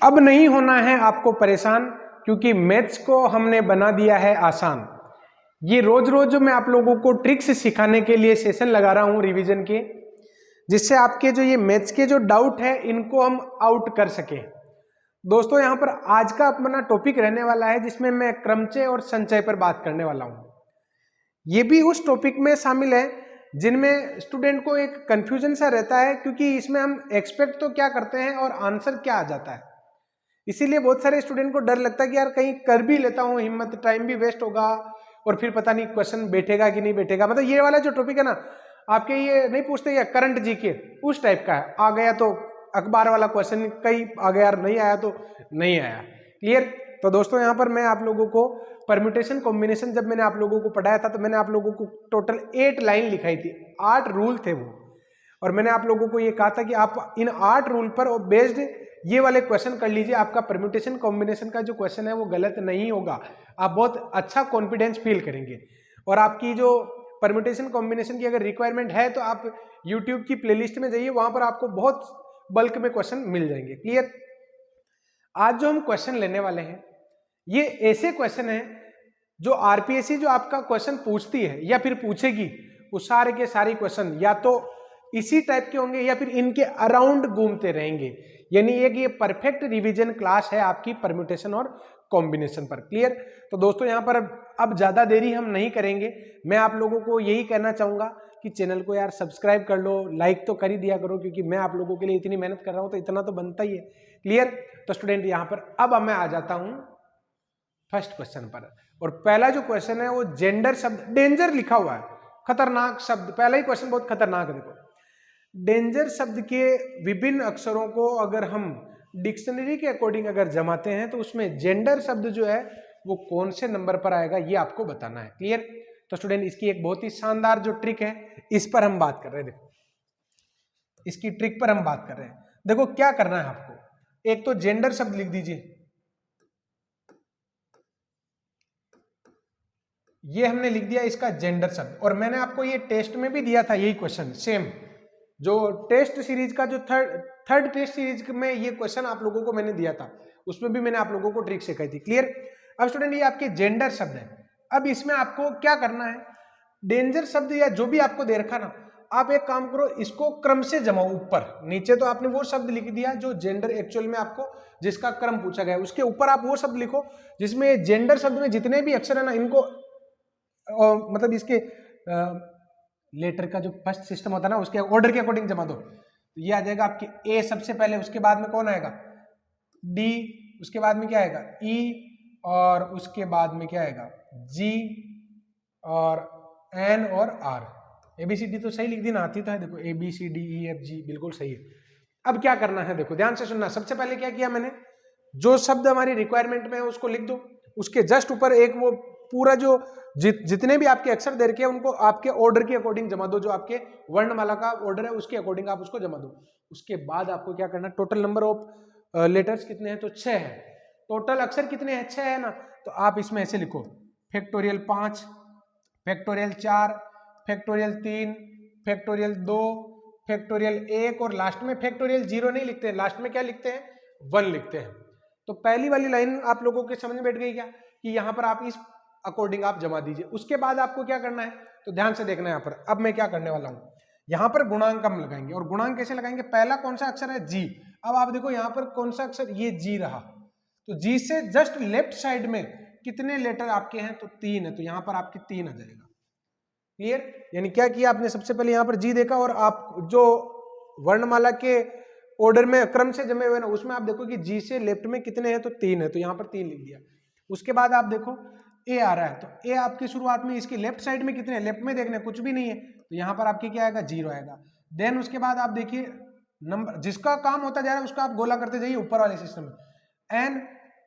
अब नहीं होना है आपको परेशान, क्योंकि मैथ्स को हमने बना दिया है आसान। ये रोज रोज मैं आप लोगों को ट्रिक्स सिखाने के लिए सेशन लगा रहा हूं रिवीजन के, जिससे आपके जो ये मैथ्स के जो डाउट है इनको हम आउट कर सके। दोस्तों यहाँ पर आज का अपना टॉपिक रहने वाला है जिसमें मैं क्रमचय और संचय पर बात करने वाला हूं। ये भी उस टॉपिक में शामिल है जिनमें स्टूडेंट को एक कंफ्यूजन सा रहता है, क्योंकि इसमें हम एक्सपेक्ट तो क्या करते हैं और आंसर क्या आ जाता है। इसीलिए बहुत सारे स्टूडेंट को डर लगता है कि यार कहीं कर भी लेता हूँ हिम्मत, टाइम भी वेस्ट होगा और फिर पता नहीं क्वेश्चन बैठेगा कि नहीं बैठेगा। मतलब ये वाला जो टॉपिक है ना, आपके ये नहीं पूछते या करंट जीके उस टाइप का है। आ गया तो अखबार वाला क्वेश्चन कई आ गया, यार नहीं आया तो नहीं आया। क्लियर? तो दोस्तों यहाँ पर मैं आप लोगों को परम्यूटेशन कॉम्बिनेशन जब मैंने आप लोगों को पढ़ाया था तो मैंने आप लोगों को टोटल 8 लाइन लिखाई थी, 8 रूल थे वो, और मैंने आप लोगों को ये कहा था कि आप इन 8 रूल पर बेस्ड ये वाले क्वेश्चन कर लीजिए। आपका परम्यूटेशन कॉम्बिनेशन का जो क्वेश्चन है वो गलत नहीं होगा, आप बहुत अच्छा कॉन्फिडेंस फील करेंगे। और आपकी जो परम्यूटेशन कॉम्बिनेशन की अगर रिक्वायरमेंट है तो आप यूट्यूब की प्लेलिस्ट में जाइए, वहां पर आपको बहुत बल्क में क्वेश्चन मिल जाएंगे। क्लियर? आज जो हम क्वेश्चन लेने वाले हैं ये ऐसे क्वेश्चन है जो आरपीएससी जो आपका क्वेश्चन पूछती है या फिर पूछेगी, वो सारे के सारे क्वेश्चन या तो इसी टाइप के होंगे या फिर इनके अराउंड घूमते रहेंगे। यानी एक ये परफेक्ट रिवीजन क्लास है आपकी परम्यूटेशन और कॉम्बिनेशन पर। क्लियर? तो दोस्तों यहाँ पर अब ज्यादा देरी हम नहीं करेंगे। मैं आप लोगों को यही कहना चाहूंगा कि चैनल को यार सब्सक्राइब कर लो, लाइक तो कर ही दिया करो, क्योंकि मैं आप लोगों के लिए इतनी मेहनत कर रहा हूं तो इतना तो बनता ही है। क्लियर? तो स्टूडेंट यहाँ पर अब मैं आ जाता हूं फर्स्ट क्वेश्चन पर, और पहला जो क्वेश्चन है वो जेंडर शब्द, डेंजर लिखा हुआ है, खतरनाक शब्द। पहला ही क्वेश्चन बहुत खतरनाक है। देखो, डेंजर शब्द के विभिन्न अक्षरों को अगर हम डिक्शनरी के अकॉर्डिंग अगर जमाते हैं तो उसमें जेंडर शब्द जो है वो कौन से नंबर पर आएगा ये आपको बताना है। क्लियर? तो स्टूडेंट इसकी एक बहुत ही शानदार जो ट्रिक है इस पर हम बात कर रहे हैं। देखो, इसकी ट्रिक पर हम बात कर रहे हैं। देखो क्या करना है आपको, एक तो जेंडर शब्द लिख दीजिए, ये हमने लिख दिया इसका जेंडर शब्द। और मैंने आपको ये टेस्ट में भी दिया था यही क्वेश्चन, सेम जो टेस्ट सीरीज का जो थर्ड टेस्ट सीरीज में ये क्वेश्चन आप लोगों को मैंने दिया था, उसमें भी मैंने आप लोगों को ट्रिक सिखाई थी। क्लियर? अब स्टूडेंट ये आपके जेंडर शब्द है। अब इसमें आपको क्या करना है, डेंजर शब्द या जो भी आपको दे रखा ना, आप एक काम करो, इसको क्रम से जमाओ ऊपर नीचे। तो आपने वो शब्द लिख दिया जो जेंडर एक्चुअल में आपको जिसका क्रम पूछा गया, उसके ऊपर आप वो शब्द लिखो जिसमें जेंडर शब्द में जितने भी अक्षर है ना इनको मतलब इसके लेटर का जो फर्स्ट सिस्टम होता है ना उसके ऑर्डर के अकॉर्डिंग जमा दो। तो ये आ जाएगा आपके ए सबसे पहले, उसके बाद में कौन आएगा डी, उसके बाद में क्या आएगा ई, और उसके बाद में क्या आएगा जी, और एन और आर। एबीसीडी तो सही लिख दी ना, आती तो है। देखो A B C D E F G, बिल्कुल सही है। अब क्या करना है, देखो ध्यान से सुनना। सबसे पहले क्या किया मैंने, जो शब्द हमारी रिक्वायरमेंट में है उसको लिख दो, उसके जस्ट ऊपर एक वो पूरा जो जितने भी आपके अक्षर दे रखे हैं उनको आपके ऑर्डर के अकॉर्डिंग जमा दो, जो आपके वर्णमाला का ऑर्डर है उसके अकॉर्डिंग आप उसको जमा दो। उसके बाद आपको क्या करना, टोटल नंबर ऑफ लेटर्स कितने हैं, तो 6 है। टोटल अक्षर कितने हैं, 6 है ना, तो आप इसमें ऐसे लिखो factorial 5, factorial 4, factorial 3, factorial 2, factorial 1, और लास्ट में फैक्टोरियल 0 नहीं लिखते हैं, लास्ट में क्या लिखते हैं 1 लिखते हैं। तो पहली वाली लाइन आप लोगों के समझ में बैठ गई क्या, कि यहाँ पर आप इस अकॉर्डिंग आप जमा दीजिए। उसके बाद आपको क्या करना है, तो ध्यान से देखना। यहाँ पर अब मैं क्या करने वाला हूँ, यहाँ पर गुणांक हम लगाएंगे। और गुणांक कैसे लगाएंगे, पहला कौन सा अक्षर है जी। अब आप देखो यहाँ पर कौन सा अक्षर, ये जी रहा, तो जी से जस्ट लेफ्ट साइड में कितने लेटर आपके हैं, तो 3 है, तो यहाँ पर आपके 3 आ जाएगा। क्लियर? यानी क्या किया आपने, सबसे पहले यहाँ पर जी देखा, और आप जो वर्णमाला के ऑर्डर में क्रम से जमे हुए ना उसमें आप देखो कि जी से लेफ्ट में कितने हैं, तो 3 है, तो यहाँ पर 3 लिख दिया। उसके बाद आप देखो ए आ रहा है, तो ए आपकी शुरुआत में इसके लेफ्ट साइड में कितने हैं, लेफ्ट में देखने कुछ भी नहीं है, तो यहाँ पर आपके क्या आएगा 0 आएगा। देन उसके बाद आप देखिए नंबर जिसका काम होता जा रहा है उसका आप गोला करते जाइए ऊपर वाले सिस्टम में। एन,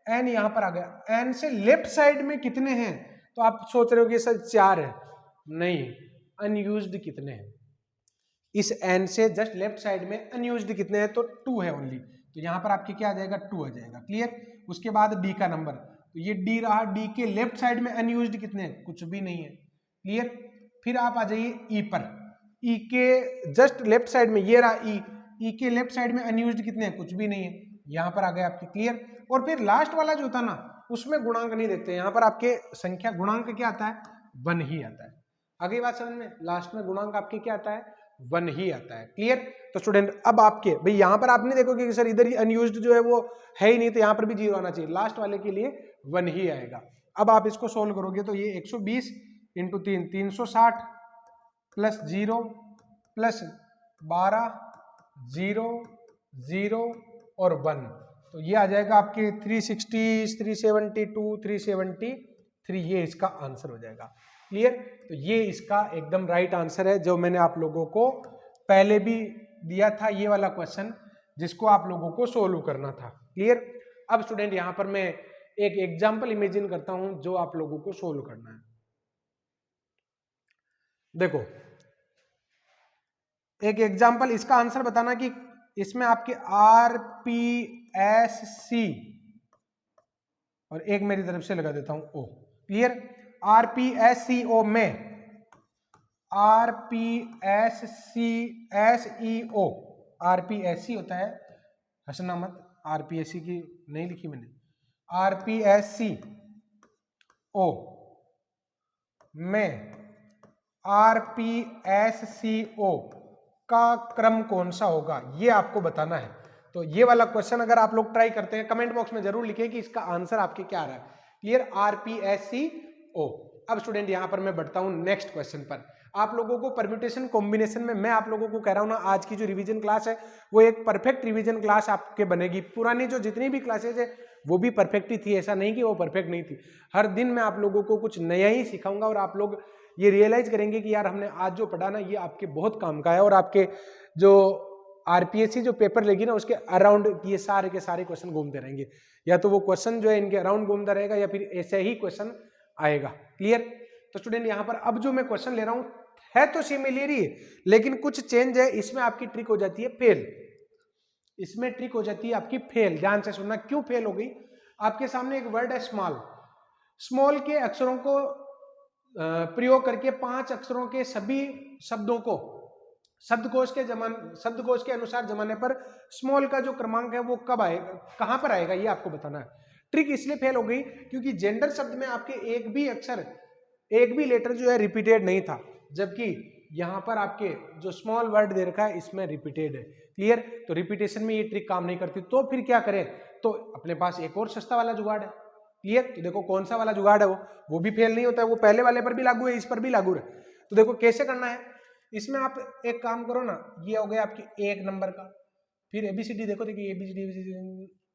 एन यहाँ पर आ गया, एन से लेफ्ट साइड में कितने हैं, तो आप सोच रहे हो कि सर 4 है, नहीं, अनयूज्ड कितने हैं, इस एन से जस्ट लेफ्ट साइड में अनयूज्ड कितने हैं, तो 2 है ओनली, तो यहाँ पर आपके क्या आ जाएगा 2 आ जाएगा। क्लियर? उसके बाद डी का नंबर, तो ये डी रहा, डी के लेफ्ट साइड में अनयूज्ड कितने हैं, कुछ भी नहीं है। क्लियर? फिर आप आ जाइए ई पर, ई के जस्ट लेफ्ट साइड में ये रहा ई, ई के लेफ्ट साइड में अनयूज्ड कितने हैं, कुछ भी नहीं है। यहाँ पर आ गए आपके, क्लियर। और फिर लास्ट वाला जो था ना उसमें गुणांक नहीं देखते, यहाँ पर आपके संख्या गुणांक क्या आता है, 1 ही आता है। आगे बात समझ में, लास्ट में गुणांक आपके क्या आता है, 1 ही आता है, क्लियर। तो स्टूडेंट अब आपके भाई यहाँ पर आपने देखोगे कि सर इधर अनयूज्ड जो है वो है ही नहीं, तो यहाँ पर भी 0 आना चाहिए, लास्ट वाले के लिए 1 ही आएगा। अब आप इसको सोल्व करोगे तो ये 120 इंटू 3 360 प्लस 0 प्लस 12 0 0 और 1, तो ये आ जाएगा आपके 360 372 373, ये इसका आंसर हो जाएगा, क्लियर। तो ये इसका एकदम राइट आंसर है, जो मैंने आप लोगों को पहले भी दिया था, ये वाला क्वेश्चन जिसको आप लोगों को सोल्व करना था, क्लियर। अब स्टूडेंट यहां पर मैं एक एग्जांपल इमेजिन करता हूं जो आप लोगों को सोल्व करना है। देखो एक एग्जांपल, इसका आंसर बताना कि इसमें आपके RPSC और एक मेरी तरफ से लगा देता हूं O, क्लियर। RPSCO में RPSCSEO, RPSC होता है, हंसना मत, RPSC की नहीं लिखी मैंने, RPSCO में RPSCO का क्रम कौन सा होगा, ये आपको बताना है। तो ये वाला क्वेश्चन अगर आप लोग ट्राई करते हैं, कमेंट बॉक्स में जरूर लिखें कि इसका आंसर आपके क्या आ रहा है, क्लियर। RPSCO। अब स्टूडेंट यहां पर मैं बढ़ता हूं नेक्स्ट क्वेश्चन पर। आप लोगों को परम्यूटेशन कॉम्बिनेशन में मैं आप लोगों को कह रहा हूं ना, आज की जो रिवीजन क्लास है वो एक परफेक्ट रिवीजन क्लास आपके बनेगी। पुरानी जो जितनी भी क्लासेज है वो भी परफेक्ट ही थी, ऐसा नहीं कि वो परफेक्ट नहीं थी। हर दिन मैं आप लोगों को कुछ नया ही सिखाऊंगा और आप लोग ये रियलाइज करेंगे कि यार हमने आज जो पढ़ा ना ये आपके बहुत काम का है, और आपके जो RPSC जो पेपर लेगी ना उसके अराउंड ये सारे के सारे क्वेश्चन घूमते रहेंगे, या तो वो क्वेश्चन जो है इनके अराउंड घूमता रहेगा या फिर ऐसे ही क्वेश्चन आएगा, क्लियर। तो स्टूडेंट यहाँ पर अब जो मैं क्वेश्चन ले रहा हूँ है तो सिमिलर ही है, लेकिन कुछ चेंज है, इसमें आपकी ट्रिक हो जाती है फेल, इसमें ट्रिक हो जाती है आपकी फेल। ध्यान से सुनना क्यों फेल हो गई। आपके सामने एक वर्ड है स्मॉल, स्मॉल के अक्षरों को प्रयोग करके 5 अक्षरों के सभी शब्दों को शब्दकोश के अनुसार जमाने पर स्मॉल का जो क्रमांक है वो कब आएगा, कहां पर आएगा, ये आपको बताना है। ट्रिक इसलिए फेल हो गई क्योंकि जेंडर शब्द में आपके एक भी अक्षर, एक भी लेटर जो है रिपीटेड नहीं था, जबकि यहां पर आपके जो स्मॉल वर्ड दे रखा है इसमें रिपीटेड है, क्लियर। तो रिपीटेशन में ये ट्रिक काम नहीं करती, तो फिर क्या करें, तो अपने पास एक और सस्ता वाला जुगाड़ है, क्लियर। तो देखो कौन सा वाला जुगाड़ है, वो भी फेल नहीं होता है, वो पहले वाले पर भी लागू है, इस पर भी लागू है। तो देखो कैसे करना है, इसमें आप एक काम करो ना, ये हो गया आपके 1 नंबर का, फिर ABCD देखो, देखिए ABCD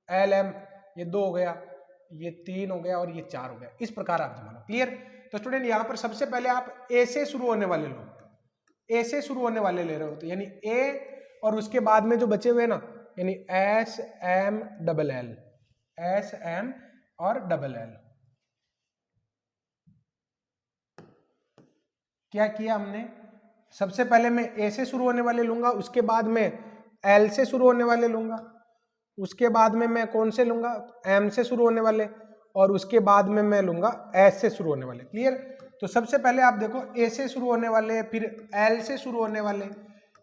LM ये 2 हो गया, ये 3 हो गया और ये 4 हो गया, इस प्रकार आप जमाना, क्लियर। तो स्टूडेंट यहाँ पर सबसे पहले आप A से शुरू होने वाले लो, A से शुरू होने वाले ले रहे हो, तो यानी A और उसके बाद में जो बचे हुए ना यानी SMLL SM और LL, क्या किया हमने, सबसे पहले मैं A से शुरू होने वाले लूंगा, उसके बाद में L से शुरू होने वाले लूंगा, उसके बाद में मैं कौन से लूंगा, M से शुरू होने वाले, और उसके बाद में मैं लूंगा S से शुरू होने वाले, क्लियर। तो सबसे पहले आप देखो A से शुरू होने वाले, फिर L से शुरू होने वाले,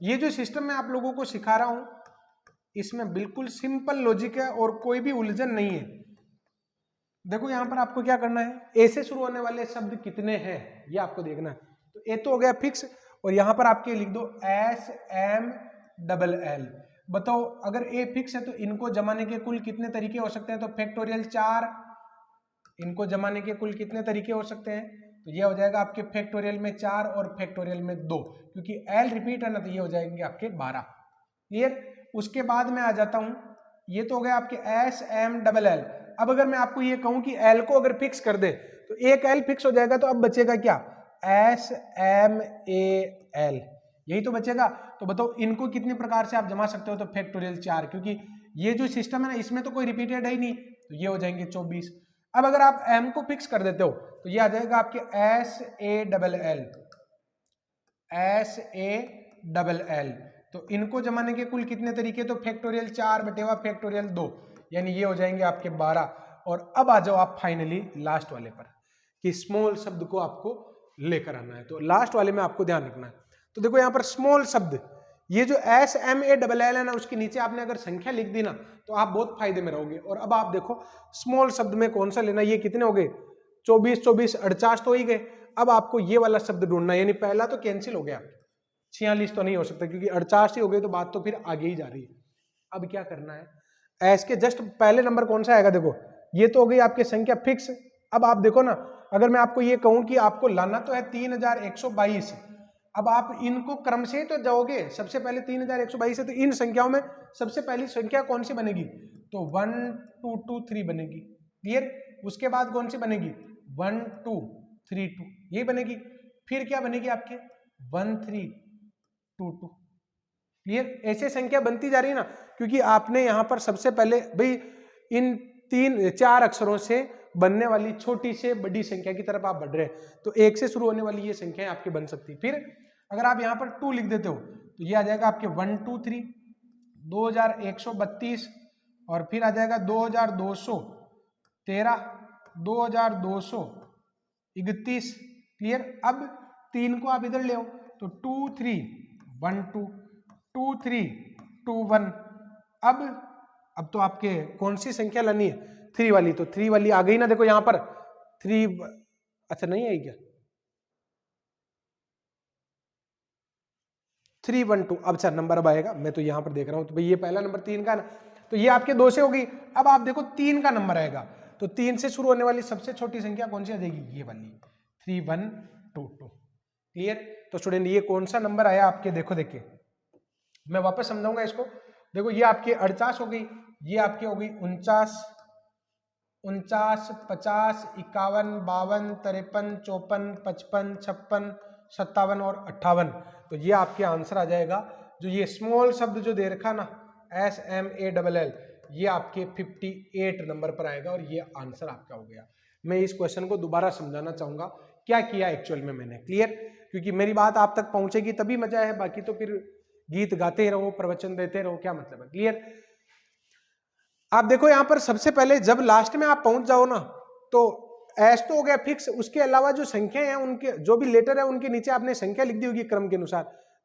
ये जो सिस्टम मैं आप लोगों को सिखा रहा हूं इसमें बिल्कुल सिंपल लॉजिक है और कोई भी उलझन नहीं है। देखो यहां पर आपको क्या करना है, A से शुरू होने वाले शब्द कितने हैं ये आपको देखना है। तो A तो हो गया फिक्स, और यहां पर आपके लिख दो SMLL। बताओ अगर A फिक्स है तो इनको जमाने के कुल कितने तरीके हो सकते हैं, तो फैक्टोरियल 4, इनको जमाने के कुल कितने तरीके हो सकते हैं, तो ये हो जाएगा आपके फैक्टोरियल में 4 और फैक्टोरियल में 2, क्योंकि L रिपीट है ना, तो ये हो जाएंगे आपके 12, क्लियर। उसके बाद में आ जाता हूं, ये तो हो गया आपके SMLL। अब अगर मैं आपको ये कहूं कि L को अगर फिक्स कर दे तो एक L फिक्स हो जाएगा, तो अब बचेगा क्या, SMAL, यही तो बचेगा। तो बताओ इनको कितने प्रकार से आप जमा सकते हो, तो फैक्टोरियल 4, क्योंकि ये जो सिस्टम है ना इसमें तो कोई रिपीटेड है ही नहीं, तो ये हो जाएंगे 24। अब अगर आप M को फिक्स कर देते हो तो ये आ जाएगा आपके SALL, तो इनको जमाने के कुल कितने तरीके, तो फैक्टोरियल 4 बटेवा फैक्टोरियल 2, यानी ये हो जाएंगे आपके 12। और अब आ जाओ आप फाइनली लास्ट वाले पर कि स्मॉल शब्द को आपको लेकर आना है, तो लास्ट वाले में आपको ध्यान रखना है। तो देखो यहाँ पर स्मॉल शब्द ये जो SMALL है ना, उसके नीचे आपने अगर संख्या लिख दी ना तो आप बहुत फायदे में रहोगे। और अब आप देखो स्मॉल शब्द में कौन सा लेना, ये कितने हो गए 24 24 48 तो ही गए। अब आपको ये वाला शब्द ढूंढना, यानी पहला तो कैंसिल हो गया, 46 तो नहीं हो सकता क्योंकि 48 ही हो गई, तो बात तो फिर आगे ही जा रही है। अब क्या करना है, एस के जस्ट पहले नंबर कौन सा आएगा, देखो ये तो हो गई आपकी संख्या फिक्स। अब आप देखो ना, अगर मैं आपको ये कहूं कि आपको लाना तो है 3122, अब आप इनको क्रम से तो जाओगे, सबसे पहले 3122 है तो इन संख्याओं में सबसे पहली संख्या कौन सी बनेगी, तो 1 2 2 3 बनेगी, क्लियर। उसके बाद कौन सी बनेगी 1 2 3 2, ये बनेगी। फिर क्या बनेगी आपके 1 3 2 2, क्लियर। ऐसे संख्या बनती जा रही है ना, क्योंकि आपने यहां पर सबसे पहले भाई इन 3-4 अक्षरों से बनने वाली छोटी से बड़ी संख्या की तरफ आप बढ़ रहे हैं, तो एक से शुरू होने वाली ये संख्या आपकी बन सकती है। फिर अगर आप यहाँ पर 2 लिख देते हो तो ये आ जाएगा आपके 1 2 3 2132, और फिर आ जाएगा 2213 2231, क्लियर। अब 3 को आप इधर ले आओ तो 2 3 1 2 2 3 2 1। अब तो आपके कौन सी संख्या लानी है 3 वाली, तो 3 वाली आ गई ना, देखो यहां पर 3, अच्छा नहीं आई क्या 3 1 2, अब सर नंबर अब आएगा, मैं तो यहां पर देख रहा हूं, तो भाई ये पहला नंबर 3 का ना, तो ये आपके 2 से हो गई। अब आप देखो 3 का नंबर आएगा, तो 3 से शुरू होने वाली सबसे छोटी संख्या कौन सी आ जाएगी, ये वाली 3 1 2 2, क्लियर। तो स्टूडेंट ये कौन सा नंबर आया आपके, देखो देखिए मैं वापस समझाऊंगा इसको। देखो ये आपकी 48 हो गई, ये आपकी हो गई 49 50 51 52 53 54 55 56 57 और 58, तो ये आपके आंसर आ जाएगा। जो ये स्मॉल शब्द जो दे रखा ना SMALL, ये आपके 58 नंबर पर आएगा, और ये आंसर आपका हो गया। मैं इस क्वेश्चन को दोबारा समझाना चाहूंगा क्या किया एक्चुअल में मैंने, क्लियर, क्योंकि मेरी बात आप तक पहुंचेगी तभी मजा है, बाकी तो फिर गीत गाते रहो प्रवचन देते रहो, क्या मतलब है, क्लियर। आप देखो यहां पर सबसे पहले जब लास्ट में आप पहुंच जाओ ना, तो एस तो हो गया फिक्स, उसके अलावा जो संख्या है उनके जो भी लेटर है उनके नीचे आपने संख्या लिख दी होगी क्रम के अनुसार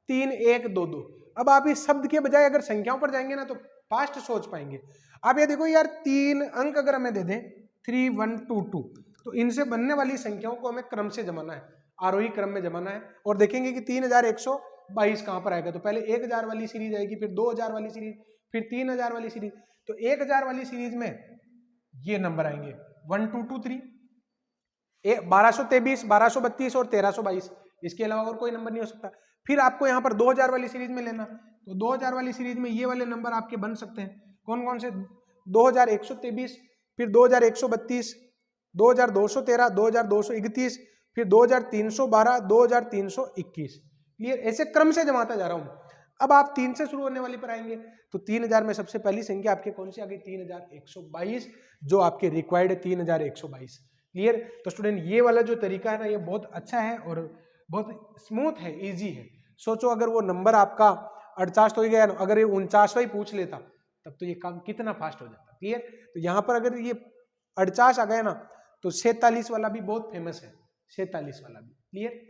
3 1 2 2। अब आप इस शब्द के बजाय अगर संख्याओं पर जाएंगे ना तो फास्ट सोच पाएंगे। आप ये देखो यार 3 अंक अगर हमें दे दें 3 1 2 2, तो इनसे बनने वाली संख्याओं को हमें क्रम से जमाना है, आरोही क्रम में जमाना है, और देखेंगे कि 3122 कहां पर आएगा, तो पहले 1000 वाली सीरीज आएगी, फिर 2000 वाली सीरीज, फिर 3000 वाली सीरीज, तो 1000 वाली सीरीज में ये नंबर आएंगे 1 2 2 3, 1223 1232 और 1322, इसके अलावा और कोई नंबर नहीं हो सकता। फिर आपको यहाँ पर 2000 वाली सीरीज में लेना, तो 2000 वाली सीरीज में ये वाले नंबर आपके बन सकते हैं, कौन कौन से 2123, फिर 2132, 2213, 2231, फिर 2312, 2321, क्लियर। ऐसे क्रम से जमाता जा रहा हूं। अब आप 3 से शुरू होने वाली पर आएंगे, तो 3000 में सबसे पहली संख्या आपके कौन सी आ गई 3122, जो आपके रिक्वायर्ड है 3122, क्लियर। तो स्टूडेंट ये वाला जो तरीका है ना, ये बहुत अच्छा है और बहुत स्मूथ है, इजी है। सोचो अगर वो नंबर आपका 48 तो ही गया ना, अगर ये 49वां ही पूछ लेता तब तो ये काम कितना फास्ट हो जाता, क्लियर। तो यहाँ पर अगर ये 48 आ गया ना, तो 47 वाला भी बहुत फेमस है, 47 वाला भी, क्लियर।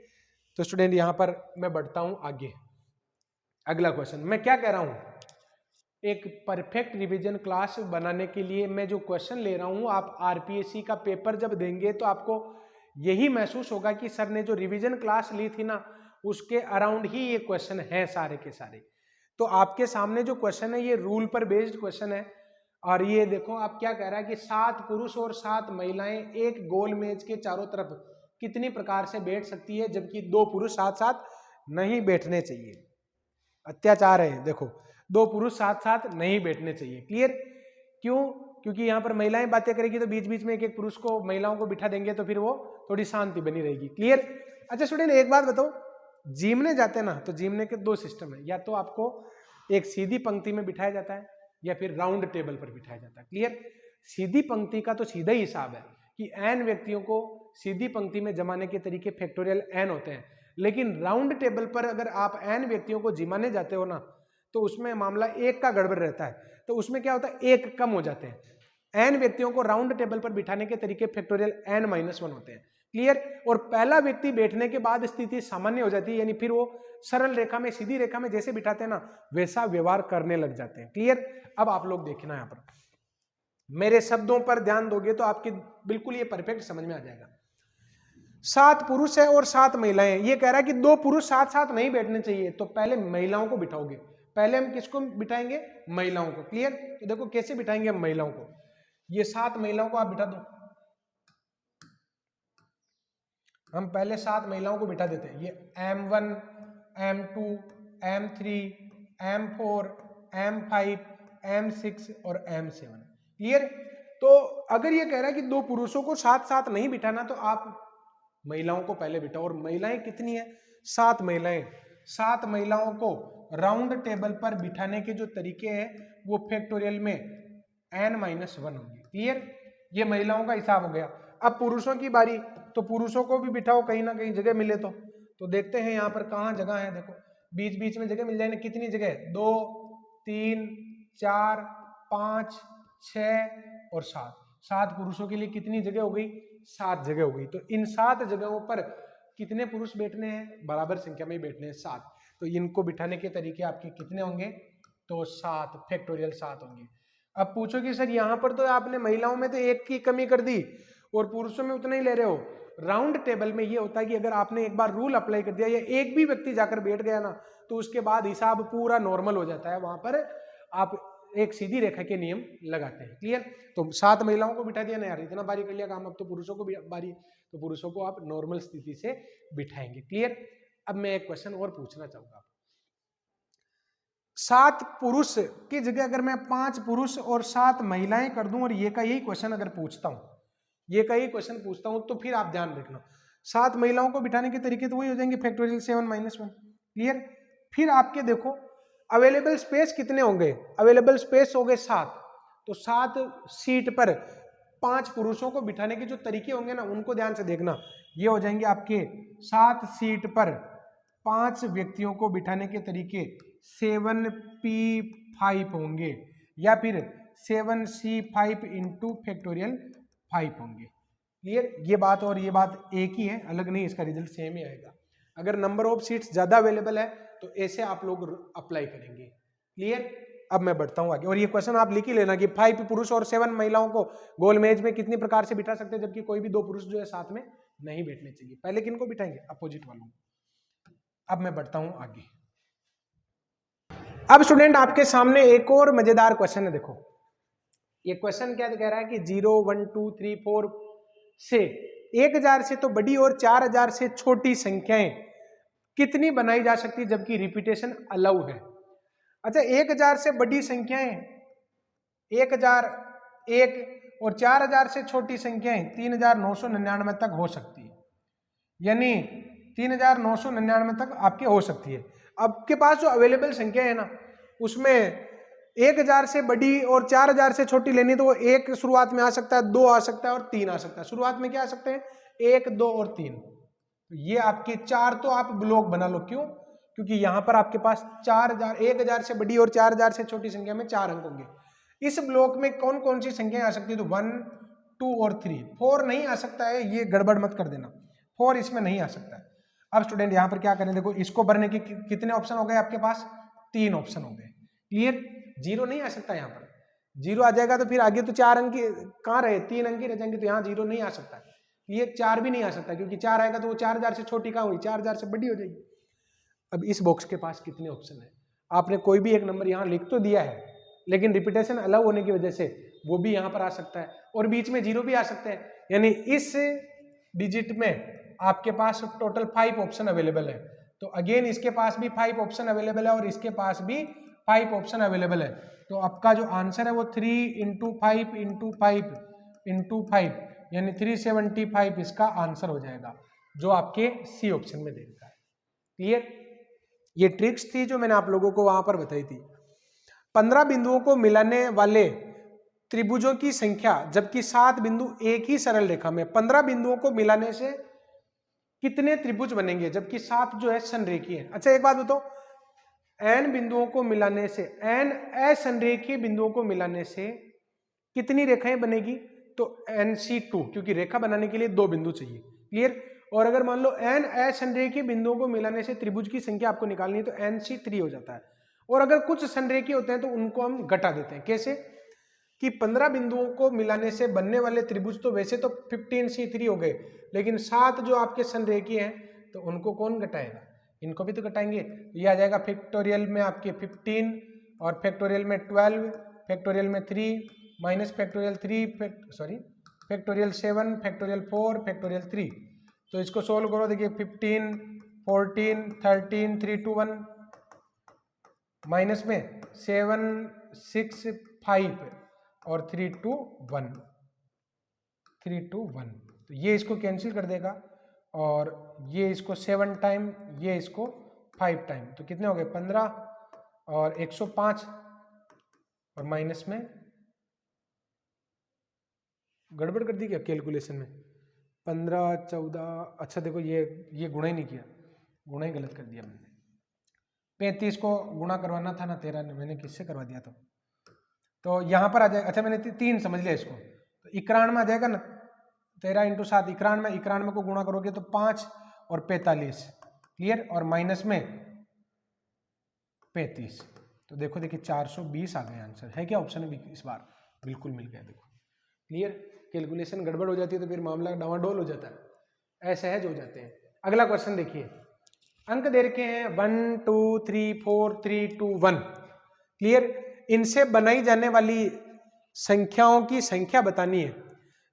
तो स्टूडेंट यहाँ पर मैं बढ़ता हूँ आगे, अगला क्वेश्चन मैं क्या कह रहा हूँ, एक परफेक्ट रिवीजन क्लास बनाने के लिए मैं जो क्वेश्चन ले रहा हूँ, आप आरपीएससी का पेपर जब देंगे तो आपको यही महसूस होगा कि सर ने जो रिवीजन क्लास ली थी ना, उसके अराउंड ही ये क्वेश्चन है सारे के सारे। तो आपके सामने जो क्वेश्चन है ये रूल पर बेस्ड क्वेश्चन है, और ये देखो आप क्या कह रहा है कि 7 पुरुष और 7 महिलाएं एक गोल मेज के चारों तरफ कितनी प्रकार से बैठ सकती है, जबकि 2 पुरुष साथ साथ नहीं बैठने चाहिए। अत्याचार है, देखो 2 पुरुष साथ साथ नहीं बैठने चाहिए, क्लियर। क्यों, क्योंकि यहाँ पर महिलाएं बातें करेगी तो बीच बीच में एक एक पुरुष को महिलाओं को बिठा देंगे तो फिर वो थोड़ी शांति बनी रहेगी, क्लियर। अच्छा स्टूडेंट एक बात बताओ, जिमने जाते हैं ना, तो जिमने के 2 सिस्टम है, या तो आपको एक सीधी पंक्ति में बिठाया जाता है या फिर राउंड टेबल पर बिठाया जाता है, क्लियर। सीधी पंक्ति का तो सीधा ही हिसाब है कि n व्यक्तियों को सीधी पंक्ति में जमाने के तरीके फैक्टोरियल n होते हैं, लेकिन राउंड टेबल पर अगर आप n व्यक्तियों को जिमाने जाते हो ना, तो उसमें मामला 1 का गड़बड़ रहता है। तो उसमें क्या होता है, 1 कम हो जाते हैं। n व्यक्तियों को राउंड टेबल पर बिठाने के तरीके फैक्टोरियल n-1 होते हैं, क्लियर। और पहला व्यक्ति बैठने के बाद स्थिति सामान्य हो जाती है, यानी फिर वो सरल रेखा में, सीधी रेखा में जैसे बिठाते हैं ना वैसा व्यवहार करने लग जाते हैं। क्लियर। अब आप लोग देखना यहां पर, मेरे शब्दों पर ध्यान दोगे तो आपकी बिल्कुल ये परफेक्ट समझ में आ जाएगा। 7 पुरुष है और 7 महिलाएं। ये कह रहा है कि 2 पुरुष साथ साथ नहीं बैठने चाहिए, तो पहले महिलाओं को बिठाओगे। पहले हम किसको बिठाएंगे? महिलाओं को। क्लियर। तो देखो कैसे बिठाएंगे हम महिलाओं को। ये 7 महिलाओं को आप बिठा दो। हम पहले 7 महिलाओं को बिठा देते हैं। ये M1, M2, M3, M4, M5, M6 और M7। क्लियर। तो अगर ये कह रहा है कि 2 पुरुषों को साथ साथ नहीं बिठाना, तो आप महिलाओं को पहले बिठाओ। और महिलाएं कितनी है? 7 महिलाएं। 7 महिलाओं को राउंड टेबल पर बिठाने के जो तरीके हैं वो फैक्टोरियल में n-1 होंगे। क्लियर। ये महिलाओं का हिसाब हो गया। अब पुरुषों की बारी, तो पुरुषों को भी बिठाओ, कहीं ना कहीं जगह मिले तो देखते हैं यहाँ पर कहाँ जगह है। देखो बीच बीच में जगह मिल जाए ना। कितनी जगह? 2, 3, 4, 5, 6 और 7। 7 पुरुषों के लिए कितनी जगह हो गई? 7 जगह हो गई। तो इन 7 जगहों पर कितने पुरुष बैठने हैं? बराबर संख्या में ही बैठने हैं, 7। तो इनको बिठाने के तरीके आपके कितने होंगे? तो 7 फैक्टोरियल 7 होंगे। अब पूछो कि सर यहाँ पर तो आपने महिलाओं में तो 1 की कमी कर दी और पुरुषों में उतना ही ले रहे हो। राउंड टेबल में ये होता है कि अगर आपने एक बार रूल अप्लाई कर दिया या एक भी व्यक्ति जाकर बैठ गया ना, तो उसके बाद हिसाब पूरा नॉर्मल हो जाता है। वहां पर आप एक सीधी रेखा के नियम लगाते हैं। क्लियर। तो 7 महिलाओं को बिठा दिया ना यार, इतना बारी कर लिया काम। अब तो पुरुषों को बारी, तो पुरुषों को आप नॉर्मल स्थिति से बिठाएंगे। क्लियर। अब मैं एक क्वेश्चन और पूछना चाहूंगा। 7 पुरुष की जगह अगर मैं 5 पुरुष और 7 महिलाएं कर दूं और ये का यही क्वेश्चन अगर पूछता हूं, ये का यही क्वेश्चन पूछता हूं, तो फिर आप ध्यान रखना 7 महिलाओं को बिठाने के तरीके तो वही हो जाएंगे, फैक्टोरियल 7-1। क्लियर। फिर आपके देखो अवेलेबल स्पेस कितने होंगे? अवेलेबल स्पेस हो गए 7। तो 7 सीट पर 5 पुरुषों को बिठाने के जो तरीके होंगे ना, उनको ध्यान से देखना। ये हो जाएंगे आपके 7 सीट पर 5 व्यक्तियों को बिठाने के तरीके 7p5 होंगे, या फिर 7c5 इंटू फैक्टोरियल 5 होंगे। क्लियर। ये बात और ये बात एक ही है, अलग नहीं, इसका रिजल्ट सेम ही आएगा। अगर नंबर ऑफ सीट्स ज्यादा अवेलेबल है तो ऐसे आप लोग अप्लाई करेंगे। क्लियर। अब मैं बढ़ता हूं आगे, और ये क्वेश्चन आप लिख ही लेना कि 5 पुरुष और 7 महिलाओं को गोल मेज में कितनी प्रकार से बिठा सकते हैं, जबकि कोई भी 2 पुरुष जो है साथ में नहीं बैठने चाहिए। पहले किनको बिठाएंगे? अपोजिट वालों को। अब मैं बढ़ता हूं आगे। अब स्टूडेंट आपके सामने एक और मजेदार क्वेश्चन है। देखो ये क्वेश्चन क्या कह रहा है कि 0, 1, 2, 3, 4 से 1000 से तो बड़ी और 4000 से छोटी संख्याएं कितनी बनाई जा सकती है जबकि रिपीटेशन अलाउ है। अच्छा, 1000 से बड़ी संख्याएं 1001 और 4000 से छोटी संख्याएं 3999 तक हो सकती है, यानी 3999 तक आपके हो सकती है। आपके पास जो अवेलेबल संख्या है ना, उसमें 1000 से बड़ी और 4000 से छोटी लेनी, तो वो 1 शुरुआत में आ सकता है, 2 आ सकता है और 3 आ सकता है। शुरुआत में क्या आ सकते हैं? 1, 2 और 3। ये आपके 4 तो आप ब्लॉक बना लो। क्यों? क्योंकि यहां पर आपके पास 1000 से बड़ी और 4000 से छोटी संख्या में 4 अंक होंगे। इस ब्लॉक में कौन कौन सी संख्याएं आ सकती है? तो 1, 2 और 3। 4 नहीं आ सकता है, ये गड़बड़ मत कर देना, 4 इसमें नहीं आ सकता है। अब स्टूडेंट यहां पर क्या करें? देखो इसको भरने के कितने ऑप्शन हो गए आपके पास? 3 ऑप्शन हो गए। क्लियर। 0 नहीं आ सकता, यहाँ पर 0 आ जाएगा तो फिर आगे तो 4 अंक कहाँ रहे? 3 अंक ही रह जाएंगे, तो यहाँ 0 नहीं आ सकता। ये 4 भी नहीं आ सकता, क्योंकि 4 आएगा तो वो 4000 से छोटी कहाँ हुई? 4000 से बड़ी हो जाएगी। अब इस बॉक्स के पास कितने ऑप्शन है? आपने कोई भी एक नंबर यहाँ लिख तो दिया है, लेकिन रिपीटेशन अलाउ होने की वजह से वो भी यहाँ पर आ सकता है, और बीच में 0 भी आ सकता है। यानी इस डिजिट में आपके पास टोटल 5 ऑप्शन अवेलेबल है। तो अगेन इसके पास भी 5 ऑप्शन अवेलेबल है और इसके पास भी 5 ऑप्शन अवेलेबल है। तो आपका जो आंसर है वो 3 × 5 × 5 × 5 यानी 375 इसका आंसर हो जाएगा, जो आपके सी ऑप्शन में दे रखा है। क्लियर। ये ट्रिक्स थी जो मैंने आप लोगों को वहां पर बताई थी। 15 बिंदुओं को मिलाने वाले त्रिभुजों की संख्या, जबकि 7 बिंदु एक ही सरल रेखा में, 15 बिंदुओं को मिलाने से कितने त्रिभुज बनेंगे, जबकि 7 जो है संरेखीय है। अच्छा एक बात बताओ, n बिंदुओं को मिलाने से, n असंरेखीय बिंदुओं को मिलाने से कितनी रेखाएं बनेगी? तो NC2, क्योंकि रेखा बनाने के लिए 2 बिंदु चाहिए। क्लियर। और अगर मान लो n असंरेखीय बिंदुओं को मिलाने से त्रिभुज की संख्या आपको निकालनी है तो nc3 हो जाता है। और अगर कुछ संरेखीय होते हैं तो उनको हम घटा देते हैं। कैसे कि 15 बिंदुओं को मिलाने से बनने वाले त्रिभुज तो वैसे तो 15c3 हो गए, लेकिन 7 जो आपके संरेखीय हैं तो उनको कौन घटाएगा, इनको भी तो घटाएंगे। ये आ जाएगा फैक्टोरियल में आपके 15 और फैक्टोरियल में 12, फैक्टोरियल में 3 minus factorial 3 factorial 7 factorial 4 factorial 3। तो इसको सोल्व करो, देखिए 15 14 13 3 2 1 माइनस में 7 6 5 और 3 2 1 3 2 1। तो ये इसको कैंसिल कर देगा और ये इसको 7 टाइम, ये इसको 5 टाइम, तो कितने हो गए 15 और 105 और माइनस में गड़बड़ कर दी क्या कैलकुलेशन में, 15 14, अच्छा देखो ये गुणा ही नहीं किया, गुणा ही गलत कर दिया मैंने। 35 को गुणा करवाना था ना 13 ने, मैंने किससे करवा दिया तो यहाँ पर आ जाएगा। अच्छा मैंने 3 समझ लिया इसको, तो 91 आ जाएगा ना, 13 × 7 91, 91 को गुणा करोगे तो 5 और 45, क्लियर, और माइनस में 35। तो देखो देखिए 420 आ गए आंसर। है क्या ऑप्शन में इस बार? बिल्कुल मिल गया, देखो क्लियर। कैलकुलेशन गड़बड़ हो जाती है तो फिर मामला डावाडोल हो जाता है, असहज हो जाते हैं। अगला क्वेश्चन देखिए, अंक दे रखे हैं 1 2 3 4 3 2 1, क्लियर। इनसे बनाई जाने वाली संख्याओं की संख्या बतानी है,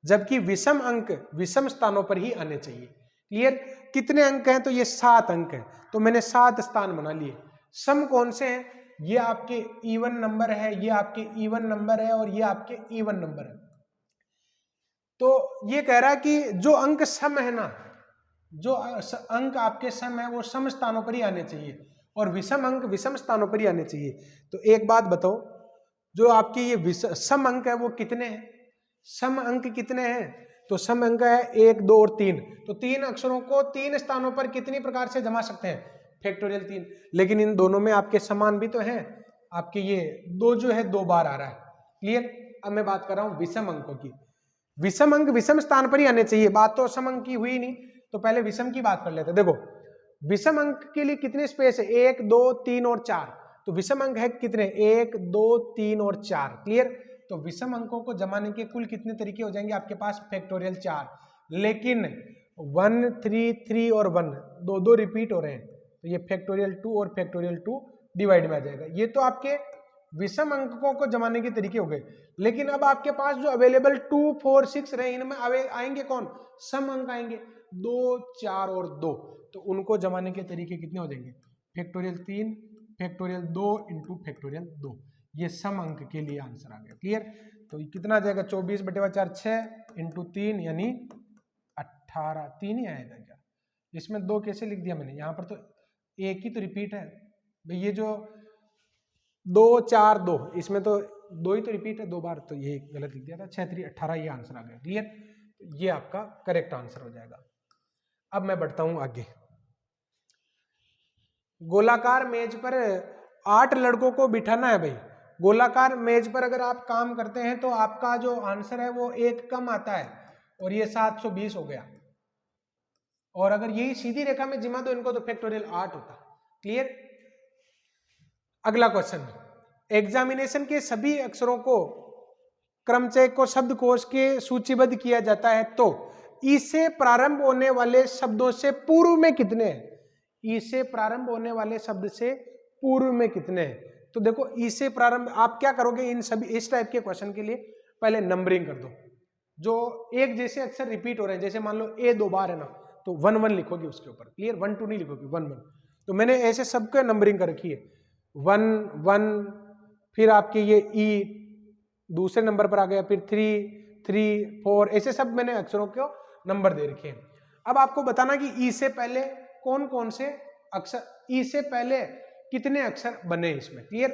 जबकि विषम अंक विषम स्थानों पर ही आने चाहिए, क्लियर। कितने अंक हैं तो ये 7 अंक हैं, तो मैंने 7 स्थान बना लिए। सम कौन से हैं? ये आपके इवन नंबर है, ये आपके इवन नंबर है और ये आपके इवन नंबर है। तो ये कह रहा है कि जो अंक सम है ना, जो अंक आपके सम है वो सम स्थानों पर ही आने चाहिए और विषम अंक विषम स्थानों पर ही आने चाहिए। तो एक बात बताओ, जो आपके ये सम अंक है वो कितने हैं? सम अंक कितने हैं? तो सम अंक है 1 2 और 3। तो 3 अक्षरों को 3 स्थानों पर कितनी प्रकार से जमा सकते हैं? फैक्टोरियल 3। लेकिन इन दोनों में आपके समान भी तो हैं, आपके ये 2 जो है 2 बार आ रहा है, क्लियर। अब मैं बात कर रहा हूं विषम अंकों की। विषम अंक विषम स्थान पर ही आने चाहिए, बात तो सम अंक की हुई नहीं, तो पहले विषम की बात कर लेते हैं। देखो विषम अंक के लिए कितने स्पेस है? 1 2 3 और 4। तो विषम अंक है कितने? 1 2 3 और 4, क्लियर। तो विषम अंकों को जमाने के कुल कितने तरीके हो जाएंगे आपके पास? फैक्टोरियल 4। लेकिन 1 3 3 और 1 दो दो रिपीट हो रहे हैं, तो ये फैक्टोरियल 2 और फैक्टोरियल 2 डिवाइड में आ जाएगा। ये तो आपके विषम अंकों को जमाने के तरीके हो गए। लेकिन अब आपके पास जो अवेलेबल 2 4 6 रहे, इनमें आएंगे कौन? सम अंक आएंगे, 2 4 और 2। तो उनको जमाने के तरीके कितने हो जाएंगे? Factorial 3 factorial 2 into factorial 2। ये सम अंक के लिए आंसर आ गया, क्लियर। तो कितना आ जाएगा? 24/4 6 इंटू 3 यानी 18। 3 ही आएगा क्या? इसमें 2 कैसे लिख दिया मैंने? यहाँ पर तो एक ही तो रिपीट है भाई, ये जो 2 4 2 इसमें तो 2 ही तो रिपीट है 2 बार, तो ये गलत लिख दिया था। 6 3 18 ये आंसर आ गया, क्लियर। तो ये आपका करेक्ट आंसर हो जाएगा। अब मैं बढ़ता हूं आगे। गोलाकार मेज पर 8 लड़कों को बिठाना है भाई। गोलाकार मेज पर अगर आप काम करते हैं तो आपका जो आंसर है वो 1 कम आता है और ये 720 हो गया। और अगर यही सीधी रेखा में जिमा तो इनको तो फैक्टोरियल 8 होता, क्लियर। अगला क्वेश्चन, एग्जामिनेशन के सभी अक्षरों को क्रमचय को शब्दकोश के सूचीबद्ध किया जाता है, तो ई से प्रारंभ होने वाले शब्दों से पूर्व में कितने हैं? ई से प्रारंभ होने वाले शब्द से पूर्व में कितने हैं? तो देखो ई से प्रारंभ, आप क्या करोगे इन सभी इस टाइप के क्वेश्चन के लिए? पहले नंबरिंग कर दो, जो एक जैसे अक्षर रिपीट हो रहे हैं, जैसे मान लो ए 2 बार है ना, तो 1 1 लिखोगे उसके ऊपर, क्लियर। 1 2 नहीं लिखोगे, 1 1। तो मैंने ऐसे सबके नंबरिंग कर रखी है, 1 1, फिर आपके ये ई दूसरे नंबर पर आ गया, फिर 3 3 4, ऐसे सब मैंने अक्षरों को नंबर दे रखे हैं। अब आपको बताना कि ई से पहले कौन कौन से अक्षर, ई से पहले कितने अक्षर बने इसमें, क्लियर।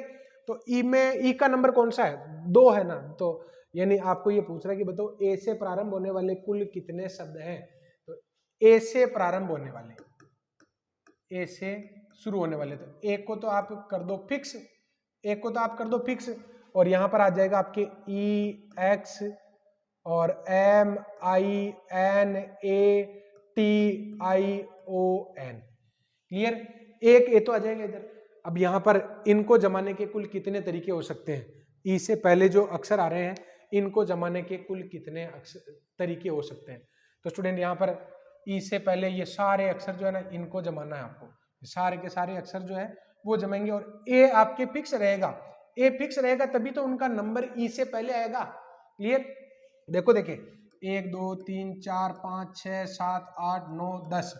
तो ई में ई का नंबर कौन सा है? 2 है ना, तो यानी आपको ये पूछ रहा है कि बताओ ए से प्रारंभ होने वाले कुल कितने शब्द हैं? तो ए से प्रारंभ होने वाले, ए से शुरू होने वाले, तो एक को तो आप कर दो फिक्स, एक को तो आप कर दो फिक्स, और यहां पर आ जाएगा आपके ई एक्स और M I N A TION। Clear, एक ए तो आ जाएगा इधर। अब यहां पर इनको जमाने के कुल कितने तरीके हो सकते हैं? ई से पहले जो अक्षर आ रहे हैं इनको जमाने के कुल कितने तरीके हो सकते हैं? तो स्टूडेंट यहाँ पर ई से पहले ये सारे अक्षर जो है ना इनको जमाना है आपको, सारे के सारे अक्षर जो है वो जमाएंगे और ए आपके फिक्स रहेगा। ए फिक्स रहेगा तभी तो उनका नंबर ई से पहले आएगा। क्लियर, देखो देखिए 1 2 3 4 5 6 7 8 9 10,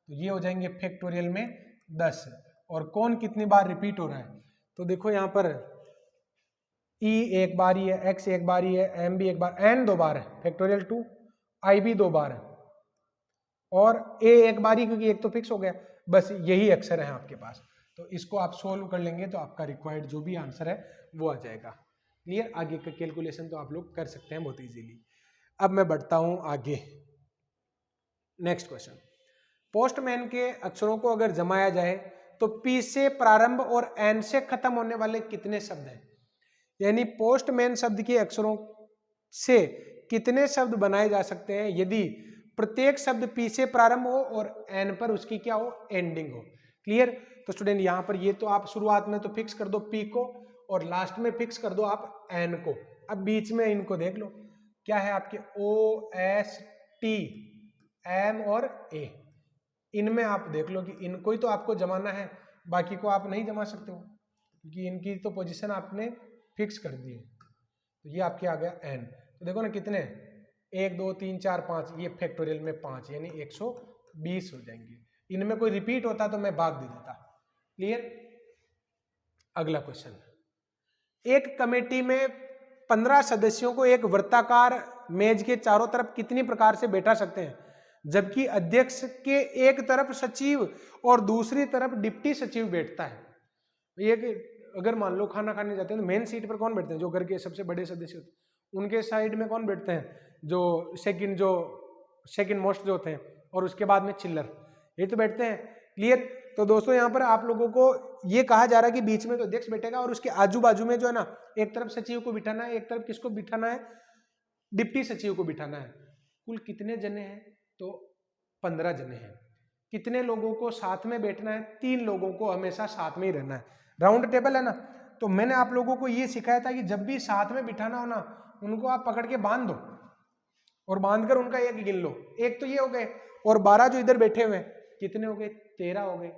तो ये हो जाएंगे फैक्टोरियल में 10। और कौन कितनी बार रिपीट हो रहा है? तो देखो यहाँ पर ई एक बार ही है, एक्स एक बार ही है, एम भी एक बार, एन 2 बार है फैक्टोरियल 2, आई भी 2 बार है और ए एक बार ही, क्योंकि एक तो फिक्स हो गया। बस यही अक्षर है आपके पास, तो इसको आप सोल्व कर लेंगे तो आपका रिक्वायर्ड जो भी आंसर है वो आ जाएगा। क्लियर, आगे का कैलकुलेशन तो आप लोग कर सकते हैं बहुत इजीली। अब मैं बढ़ता हूं आगे, नेक्स्ट क्वेश्चन। पोस्टमैन के अक्षरों को अगर जमाया जाए तो पी से प्रारंभ और एन से खत्म होने वाले कितने शब्द हैं? यानी पोस्टमैन शब्द के अक्षरों से कितने शब्द बनाए जा सकते हैं यदि प्रत्येक शब्द पी से प्रारंभ हो और एन पर उसकी क्या हो, एंडिंग हो। क्लियर, तो स्टूडेंट यहां पर ये तो आप शुरुआत में तो फिक्स कर दो पी को और लास्ट में फिक्स कर दो आप एन को। अब बीच में इनको देख लो क्या है आपके ओ एस टी एम और ए, इनमें आप देख लो कि इनको ही तो आपको जमाना है, बाकी को आप नहीं जमा सकते हो क्योंकि इनकी तो पोजीशन आपने फिक्स कर दी है। तो ये आपके आ गया एन, तो देखो ना कितने 1 2 3 4 5, ये फैक्टोरियल में 5 यानी 120 हो जाएंगे। इनमें कोई रिपीट होता तो मैं भाग दे देता। क्लियर, अगला क्वेश्चन। एक कमेटी में 15 सदस्यों को एक वृत्ताकार मेज के चारों तरफ कितनी प्रकार से बैठा सकते हैं, जबकि अध्यक्ष के एक तरफ सचिव और दूसरी तरफ डिप्टी सचिव बैठता है? ये अगर मान लो खाना खाने जाते हैं तो मेन सीट पर कौन बैठते हैं? जो घर के सबसे बड़े सदस्य होते हैं। उनके साइड में कौन बैठते हैं? जो सेकंड मोस्ट जो होते हैं, और उसके बाद में चिल्लर, ये तो बैठते हैं। क्लियर, तो दोस्तों यहाँ पर आप लोगों को ये कहा जा रहा है कि बीच में तो अध्यक्ष बैठेगा और उसके आजू बाजू में जो है ना एक तरफ सचिव को बिठाना है, एक तरफ किसको बिठाना है? डिप्टी सचिव को बिठाना है। कुल कितने जने हैं? तो 15 जने हैं। कितने लोगों को साथ में बैठना है? 3 लोगों को हमेशा साथ में ही रहना है। राउंड टेबल है ना, तो मैंने आप लोगों को ये सिखाया था कि जब भी साथ में बिठाना हो ना उनको आप पकड़ के बांध दो और बांधकर उनका एक गिन लो। एक तो ये हो गए और 12 जो इधर बैठे हुए कितने हो गए? 13 हो गए।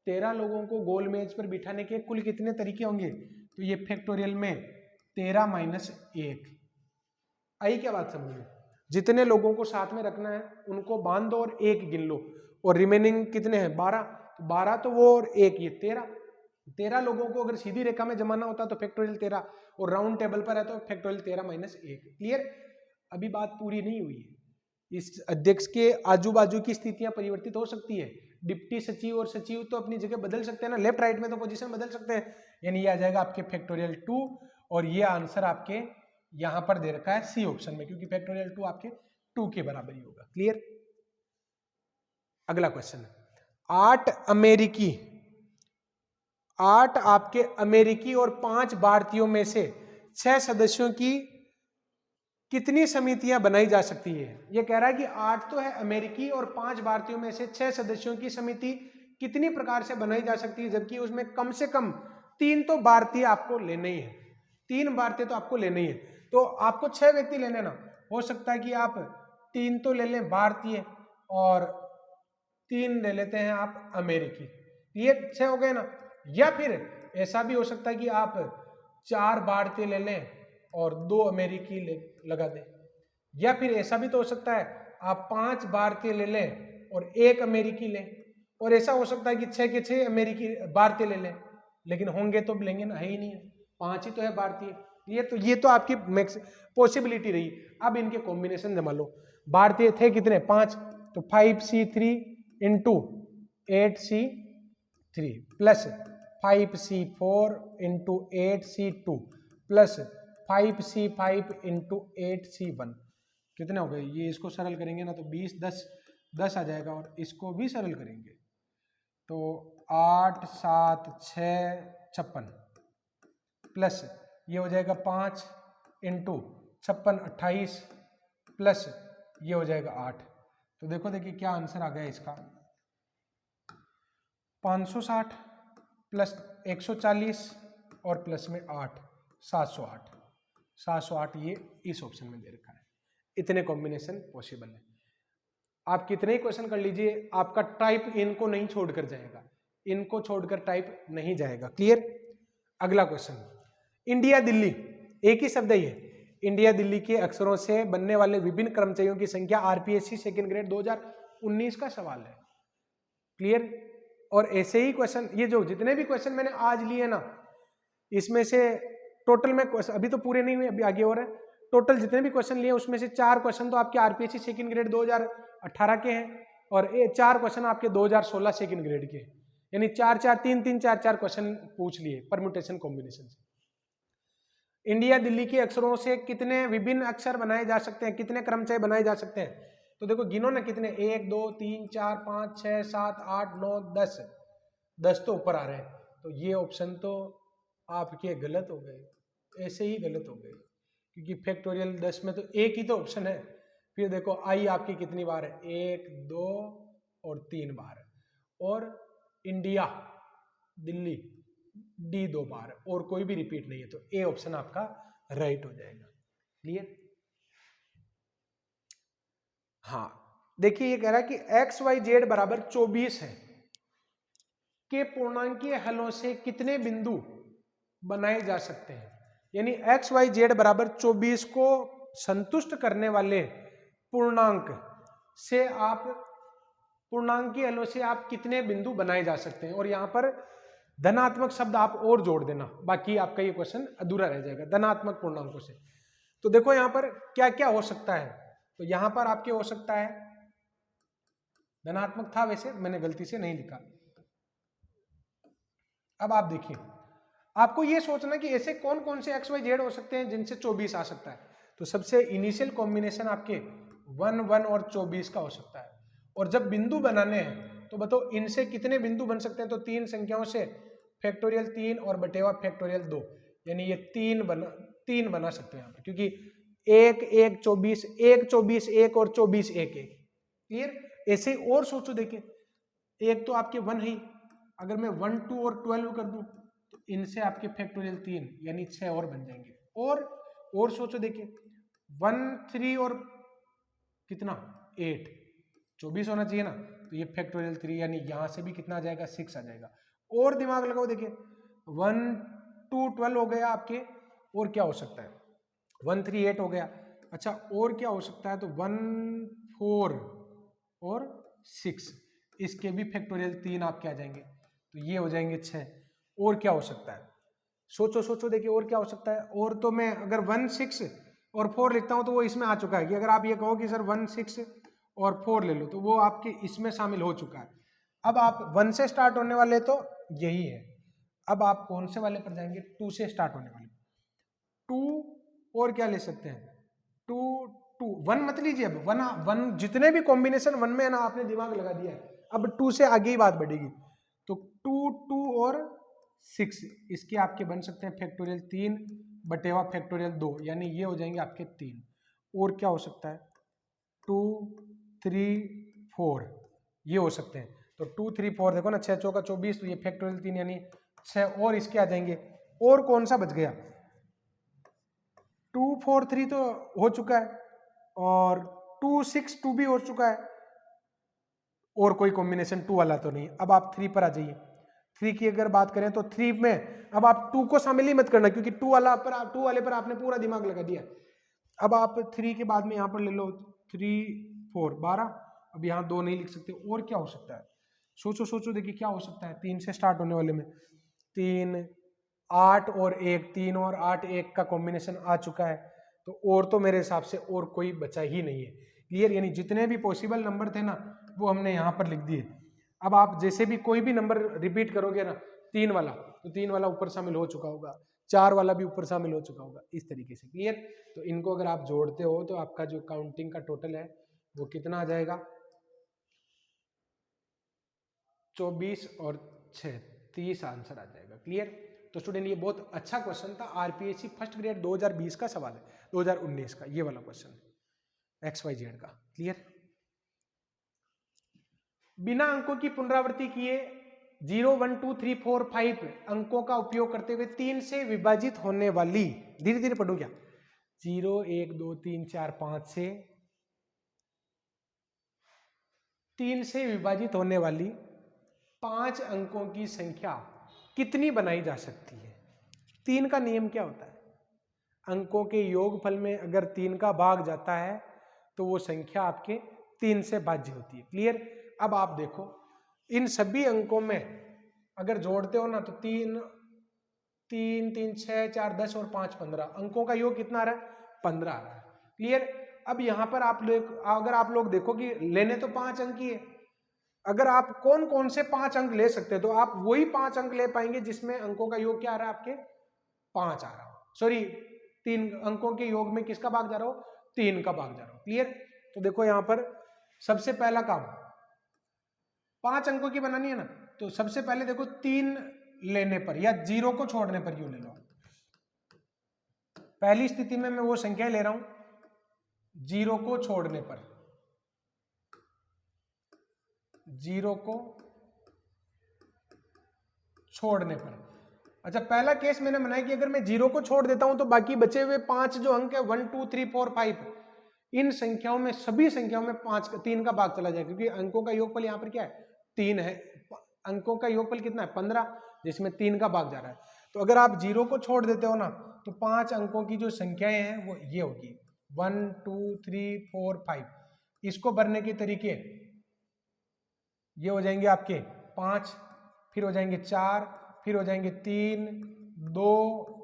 13 लोगों को गोल मेज पर बिठाने के कुल कितने तरीके होंगे? तो ये फैक्टोरियल में 13 माइनस 1 आई क्या बात समझ में? जितने लोगों को साथ में रखना है उनको बांध दो और एक गिन लो और रिमेनिंग कितने हैं? 12। 12 तो वो और एक ये 13। 13 लोगों को अगर सीधी रेखा में जमाना होता तो फैक्टोरियल 13 और राउंड टेबल पर है तो फैक्टोरियल 13 माइनस 1। क्लियर, अभी बात पूरी नहीं हुई है। इस अध्यक्ष के आजू बाजू की स्थितियां परिवर्तित हो सकती है। डिप्टी सचिव और सचिव तो अपनी जगह बदल सकते हैं ना, लेफ्ट राइट में तो पोजीशन बदल सकते हैं। यानी ये आ जाएगा आपके फैक्टोरियल 2 और ये आंसर आपके यहां पर दे रखा है सी ऑप्शन में, क्योंकि फैक्टोरियल 2 आपके 2 के बराबर ही होगा। क्लियर, अगला क्वेश्चन। 8 आपके अमेरिकी और 5 भारतीयों में से 6 सदस्यों की कितनी समितियां बनाई जा सकती है? यह कह रहा है कि 8 तो है अमेरिकी और 5 भारतीयों में से 6 सदस्यों की समिति कितनी प्रकार से बनाई जा सकती है, जबकि उसमें कम से कम 3 तो भारतीय आपको लेने ही है। 3 भारतीय तो आपको लेने ही है, तो आपको 6 व्यक्ति लेने ना, हो सकता है कि आप 3 तो ले लें भारतीय और 3 ले लेते हैं आप अमेरिकी, ये 6 हो गए ना। या फिर ऐसा भी हो सकता है कि आप 4 भारतीय ले लें और 2 अमेरिकी लगा दें, या फिर ऐसा भी तो हो सकता है आप 5 भारतीय ले लें और 1 अमेरिकी लें, और ऐसा हो सकता है कि 6 के 6 अमेरिकी भारतीय ले लें, लेकिन होंगे तो लेंगे ना, है ही नहीं है, 5 ही तो है भारतीय। ये तो आपकी मैक्स पॉसिबिलिटी रही। अब इनके कॉम्बिनेशन जमा लो। भारतीय थे कितने? 5, तो 5C3 into 8C3 plus 5C4 into 8C2 plus 5C5 into 8C1 कितने हो गए? ये इसको सरल करेंगे ना तो 20 10 आ जाएगा, और इसको भी सरल करेंगे तो 8 7 6 56 प्लस ये हो जाएगा 5 इंटू 56 28 प्लस ये हो जाएगा 8, तो देखो देखिए क्या आंसर आ गया इसका, 560 प्लस 140 और प्लस में 8, 708। 708 ये इस ऑप्शन में दे रखा है। इतने कॉम्बिनेशन पॉसिबल है। आप कितने ही क्वेश्चन कर लीजिए, आपका टाइप इनको नहीं छोड़कर जाएगा, इनको छोड़कर टाइप नहीं जाएगा। क्लियर। अगला क्वेश्चन, इंडिया दिल्ली एक ही शब्द है ये। इंडिया दिल्ली के अक्षरों से बनने वाले विभिन्न कर्मचारियों की संख्या आरपीएससी सेकंड ग्रेड 2019 का सवाल है। क्लियर। और ऐसे ही क्वेश्चन, ये जो जितने भी क्वेश्चन मैंने आज लिए ना, इसमें से टोटल में अभी तो पूरे नहीं हुए, अभी आगे और है। टोटल जितने भी क्वेश्चन लिए उसमें से 4 क्वेश्चन तो आपके आरपीएससी सेकंड ग्रेड 2018 के हैं और 4 क्वेश्चन आपके 2016 सेकंड ग्रेड के, यानी 4-4 क्वेश्चन पूछ लिए परम्यूटेशन कॉम्बिनेशन से। इंडिया दिल्ली के अक्षरों से कितने विभिन्न अक्षर बनाए जा सकते हैं, कितने क्रमचय बनाए जा सकते हैं? तो देखो गिनो ना कितने, 1 2 3 4 5 6 7 8 9 10, 10 तो ऊपर आ रहे हैं। तो ये ऑप्शन तो आपके गलत हो गए, ऐसे ही गलत हो गए, क्योंकि फैक्टोरियल 10 में तो एक ही तो ऑप्शन है। फिर देखो आई आपकी कितनी बार है, 1 2 और 3 बार, और इंडिया दिल्ली डी 2 बार, और कोई भी रिपीट नहीं है, तो ए ऑप्शन आपका राइट हो जाएगा। क्लियर। हाँ देखिए ये कह रहा है कि एक्स वाई जेड बराबर 24 है के पूर्णांकीय हलों से कितने बिंदु बनाए जा सकते हैं। यानी एक्स वाई जेड बराबर 24 को संतुष्ट करने वाले पूर्णांक से आप, पूर्णांकीय हलों से आप कितने बिंदु बनाए जा सकते हैं। और यहां पर धनात्मक शब्द आप और जोड़ देना, बाकी आपका ये क्वेश्चन अधूरा रह जाएगा धनात्मक पूर्णांकों से। तो देखो यहां पर क्या क्या हो सकता है, तो यहां पर आपके हो सकता है, धनात्मक था वैसे मैंने गलती से नहीं लिखा। अब आप देखिए, आपको ये सोचना कि ऐसे कौन कौन से एक्स वाई जेड हो सकते हैं जिनसे 24 आ सकता है। तो सबसे इनिशियल कॉम्बिनेशन आपके 1 1 और 24 का हो सकता है। और जब बिंदु बनाने हैं तो बताओ इनसे कितने बिंदु बन सकते हैं। तो 3 संख्याओं से फैक्टोरियल 3 और बटेवा फैक्टोरियल 2, यानी ये 3 बना सकते हैं यहाँ पर, क्योंकि 1 1 24 1 24 1 और 24 1 1। क्लियर। ऐसे और सोचो, देखिए एक तो आपके 1 है, अगर मैं 1 2 और 12 कर दूं तो इनसे आपके फैक्टोरियल 3 यानी 6 और बन जाएंगे। और सोचो देखिए 1 3 और कितना 8, 24 होना चाहिए ना, तो ये फैक्टोरियल 3 यानी यहां से भी कितना आ जाएगा 6 आ जाएगा। और दिमाग लगाओ, देखिए 1 2 12 हो गया आपके, और क्या हो सकता है 1 3 8 हो गया। अच्छा और क्या हो सकता है, तो 1 4 और 6, इसके भी फैक्टोरियल 3 आपके आ जाएंगे, तो ये हो जाएंगे 6। और क्या हो सकता है, सोचो सोचो देखिए और क्या हो सकता है। और तो मैं अगर 1 6 और 4 लिखता हूं तो वो इसमें आ चुका है, कि अगर आप ये कहो कि सर 1 6 और 4 ले लो तो वो आपके इसमें शामिल हो चुका है। अब आप 1 से स्टार्ट होने वाले तो यही है, अब आप कौन से वाले पर जाएंगे, 2 से स्टार्ट होने वाले, 2 और क्या ले सकते हैं 2 2 1 मत लीजिए, अब 1 1 जितने भी कॉम्बिनेशन 1 में है ना आपने दिमाग लगा दिया है, अब 2 से आगे ही बात बढ़ेगी। तो 2 2 और 6 इसके आपके बन सकते हैं फैक्टोरियल 3 बटेवा फैक्टोरियल 2, यानी ये हो जाएंगे आपके 3। और क्या हो सकता है 2 3 4 ये हो सकते हैं। तो 2 3 4 देखो ना, 6 चौका 24, तो ये फैक्टोरियल 3 यानी 6 और इसके आ जाएंगे। और कौन सा बच गया, 2 4 3 तो हो चुका है, और 2 6 2 भी हो चुका है, और कोई कॉम्बिनेशन 2 वाला तो नहीं। अब आप 3 पर आ जाइए, 3 की अगर बात करें तो 3 में अब आप 2 को शामिल ही मत करना, क्योंकि 2 वाले पर आपने पूरा दिमाग लगा दिया। अब आप 3 के बाद में यहाँ पर ले लो 3 4 12, अब यहाँ 2 नहीं लिख सकते। और क्या हो सकता है, सोचो सोचो देखिए क्या हो सकता है 3 से स्टार्ट होने वाले में, 3 8 और 1, 3 और 8 1 का कॉम्बिनेशन आ चुका है। तो और तो मेरे हिसाब से और कोई बचा ही नहीं है। क्लियर। यानी जितने भी पॉसिबल नंबर थे ना वो हमने यहाँ पर लिख दिए। अब आप जैसे भी कोई भी नंबर रिपीट करोगे ना, 3 वाला तो 3 वाला ऊपर शामिल हो चुका होगा, 4 वाला भी ऊपर शामिल हो चुका होगा, इस तरीके से। क्लियर। तो इनको अगर आप जोड़ते हो तो आपका जो काउंटिंग का टोटल है वो कितना आ जाएगा, 24 और 6 30 आंसर आ जाएगा। क्लियर। तो स्टूडेंट ये बहुत अच्छा क्वेश्चन था, आरपीएससी फर्स्ट ग्रेड 2020 का सवाल है, 2019 का ये वाला क्वेश्चन एक्स वाई जेड का। क्लियर। बिना अंकों की पुनरावृत्ति किए 0 1 2 3 4 5 अंकों का उपयोग करते हुए 3 से विभाजित होने वाली, धीरे धीरे पढ़ू क्या, 0 1 2 3 4 5 से 3 से विभाजित होने वाली 5 अंकों की संख्या कितनी बनाई जा सकती है। 3 का नियम क्या होता है, अंकों के योगफल में अगर 3 का भाग जाता है तो वो संख्या आपके 3 से भाज्य होती है। क्लियर। अब आप देखो इन सभी अंकों में अगर जोड़ते हो ना तो 3 3 3 6 4 10 और 5 15 अंकों का योग कितना आ रहा है, 15 आ रहा है। क्लियर। अब यहां पर अगर आप लोग देखो कि लेने तो 5 अंक ही है, अगर आप कौन कौन से 5 अंक ले सकते हैं तो आप वही 5 अंक ले पाएंगे जिसमें अंकों का योग क्या आ रहा है, आपके 5 आ रहा हो, सॉरी 3 अंकों के योग में किसका भाग जा रहा हो, 3 का भाग जा रहा हो। क्लियर। तो देखो यहां पर सबसे पहला काम 5 अंकों की बनानी है ना, तो सबसे पहले देखो 3 लेने पर या 0 को छोड़ने पर यूं ले लो। पहली स्थिति में मैं वो संख्या ले रहा हूं 0 को छोड़ने पर, 0 को छोड़ने पर। अच्छा पहला केस मैंने बनाया कि अगर मैं 0 को छोड़ देता हूं तो बाकी बचे हुए 5 जो अंक है 1 2 3 4 5 इन संख्याओं में, सभी संख्याओं में 3 का भाग चला जाए, क्योंकि अंकों का योगफल यहां पर क्या है, 3 है। अंकों का योगफल कितना है, 15, जिसमें 3 का भाग जा रहा है। तो अगर आप 0 को छोड़ देते हो ना तो 5 अंकों की जो संख्याएं हैं वो ये होगी 1 2 3 4 5। इसको भरने के तरीके ये हो जाएंगे आपके 5, फिर हो जाएंगे 4, फिर हो जाएंगे 3 2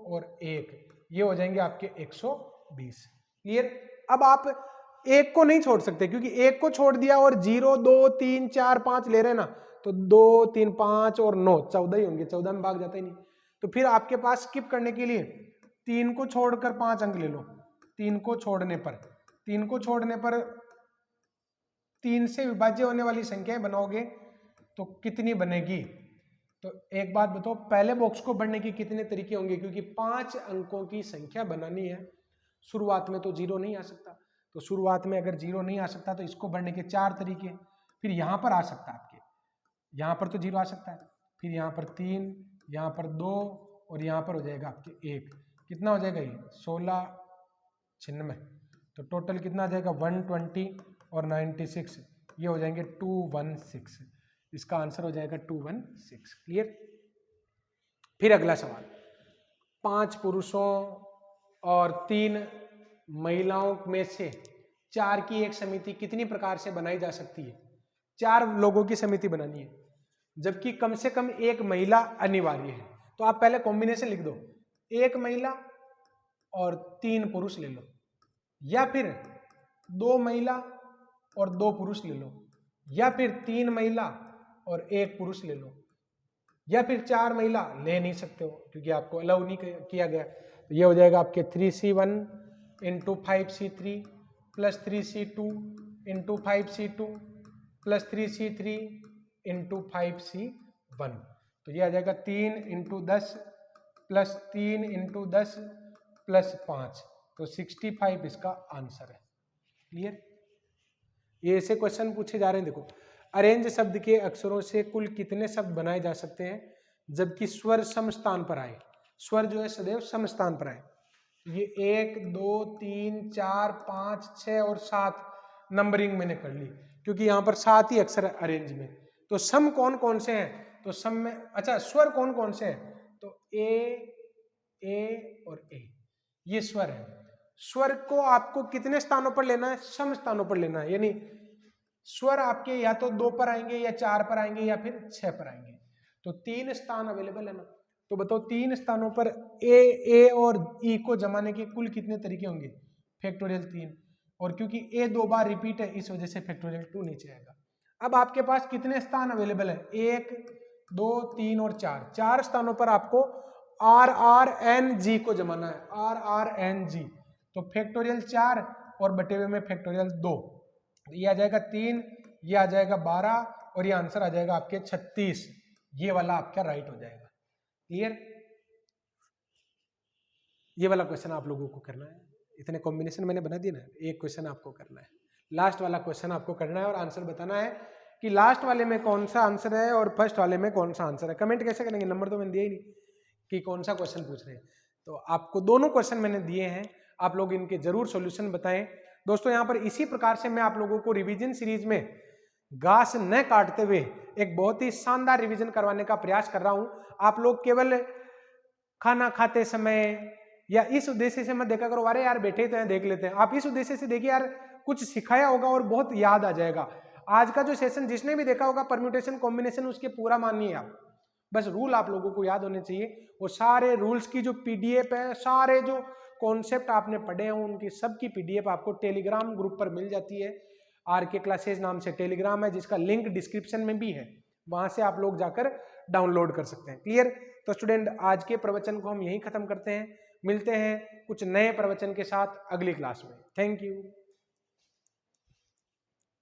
और 1, ये हो जाएंगे आपके 120। क्लियर। अब आप एक को नहीं छोड़ सकते, क्योंकि एक को छोड़ दिया और 0 2 3 4 5 ले रहे ना तो 2 3 5 और 9 14 ही होंगे, 14 में भाग जाता ही नहीं। तो फिर आपके पास स्किप करने के लिए 3 को छोड़कर 5 अंक ले लो। 3 को छोड़ने पर 3 से विभाज्य होने वाली संख्याएं बनाओगे तो कितनी बनेगी। तो एक बात बताओ, पहले बॉक्स को भरने के कितने तरीके होंगे, क्योंकि 5 अंकों की संख्या बनानी है। शुरुआत में तो 0 नहीं आ सकता, तो शुरुआत में अगर 0 नहीं आ सकता तो इसको भरने के 4 तरीके। फिर यहां पर आ सकता है आपके, यहां पर तो 0 आ सकता है, फिर यहां पर 3, यहां पर 2 और यहां पर हो जाएगा आपके 1। कितना हो जाएगा ये 16 96, तो टोटल कितना आ जाएगा 120 और 96, ये हो जाएंगे 216। इसका आंसर हो जाएगा 216। क्लियर। फिर अगला सवाल, 5 पुरुषों और 3 महिलाओं में से 4 की एक समिति कितनी प्रकार से बनाई जा सकती है। 4 लोगों की समिति बनानी है, जबकि कम से कम 1 महिला अनिवार्य है। तो आप पहले कॉम्बिनेशन लिख दो, 1 महिला और 3 पुरुष ले लो, या फिर 2 महिला और 2 पुरुष ले लो, या फिर 3 महिला और 1 पुरुष ले लो, या फिर 4 महिला ले नहीं सकते हो क्योंकि आपको अलाउ नहीं किया गया। ये हो जाएगा आपके 3C1 into 5C3 plus 3C2 into 5C2 plus 3C3 into 5C1। तो ये आ जाएगा 3 इंटू 10 प्लस 3 इंटू 10 प्लस 5, तो 65 इसका आंसर है। क्लियर। ये ऐसे क्वेश्चन पूछे जा रहे हैं। देखो, अरेंज शब्द के अक्षरों से कुल कितने शब्द बनाए जा सकते हैं जबकि स्वर सम स्थान पर आए। स्वर जो है सदैव सम स्थान पर आए। ये 1 2 3 4 5 6 और 7 नंबरिंग मैंने कर ली क्योंकि यहाँ पर 7 ही अक्षर अरेंज में। तो सम कौन कौन से हैं, तो सम में अच्छा स्वर कौन कौन से हैं, तो ए और ए ये स्वर है। स्वर को आपको कितने स्थानों पर लेना है, सम स्थानों पर लेना है। यानी स्वर आपके या तो 2 पर आएंगे या 4 पर आएंगे या फिर 6 पर आएंगे। तो 3 स्थान अवेलेबल है ना। तो बताओ 3 स्थानों पर ए और ई को जमाने के कुल कितने तरीके होंगे, फैक्टोरियल 3। और क्योंकि ए 2 बार रिपीट है इस वजह से फैक्टोरियल 2 नीचे आएगा। अब आपके पास कितने स्थान अवेलेबल है, 1 2 3 और 4। 4 स्थानों पर आपको आर आर एन जी को जमाना है, आर आर एन जी। तो फैक्टोरियल 4 और बटे हुए में फैक्टोरियल 2, ये आ जाएगा 3, ये आ जाएगा 12 और ये आंसर आ जाएगा आपके 36। ये वाला आपका राइट हो जाएगा। क्लियर। ये वाला क्वेश्चन आप लोगों को करना है। इतने कॉम्बिनेशन मैंने बना दिए ना, एक क्वेश्चन आपको करना है, लास्ट वाला क्वेश्चन आपको करना है और आंसर बताना है कि लास्ट वाले में कौन सा आंसर है और फर्स्ट वाले में कौन सा आंसर है। कमेंट कैसे करेंगे, नंबर तो मैंने दिया ही नहीं कि कौन सा क्वेश्चन पूछ रहे हैं। तो आपको दोनों क्वेश्चन मैंने दिए हैं, आप लोग इनके जरूर सॉल्यूशन बताएं। दोस्तों यहाँ पर इसी प्रकार से मैं आप लोगों को रिवीजन सीरीज में घास न काटते हुए एक बहुत ही शानदार रिवीजन करवाने का प्रयास कर रहा हूं। आप लोग केवल खाना खाते समय या इस उद्देश्य से मत देखा करो, अरे यार बैठे तो हैं देख लेते हैं। आप इस उद्देश्य से देखिए यार, कुछ सिखाया होगा और बहुत याद आ जाएगा। आज का जो सेशन जिसने भी देखा होगा परम्यूटेशन कॉम्बिनेशन, उसके पूरा मानिए आप, बस रूल आप लोगों को याद होने चाहिए। वो सारे रूल्स की जो पीडीएफ है, सारे जो कॉन्सेप्ट आपने पढ़े हैं उनकी सबकी पीडीएफ आपको टेलीग्राम ग्रुप पर मिल जाती है। आरके क्लासेज नाम से टेलीग्राम है, जिसका लिंक डिस्क्रिप्शन में भी है, वहां से आप लोग जाकर डाउनलोड कर सकते हैं। क्लियर? तो स्टूडेंट आज के प्रवचन को हम यहीं खत्म करते हैं, मिलते हैं कुछ नए प्रवचन के साथ अगली क्लास में। Thank you.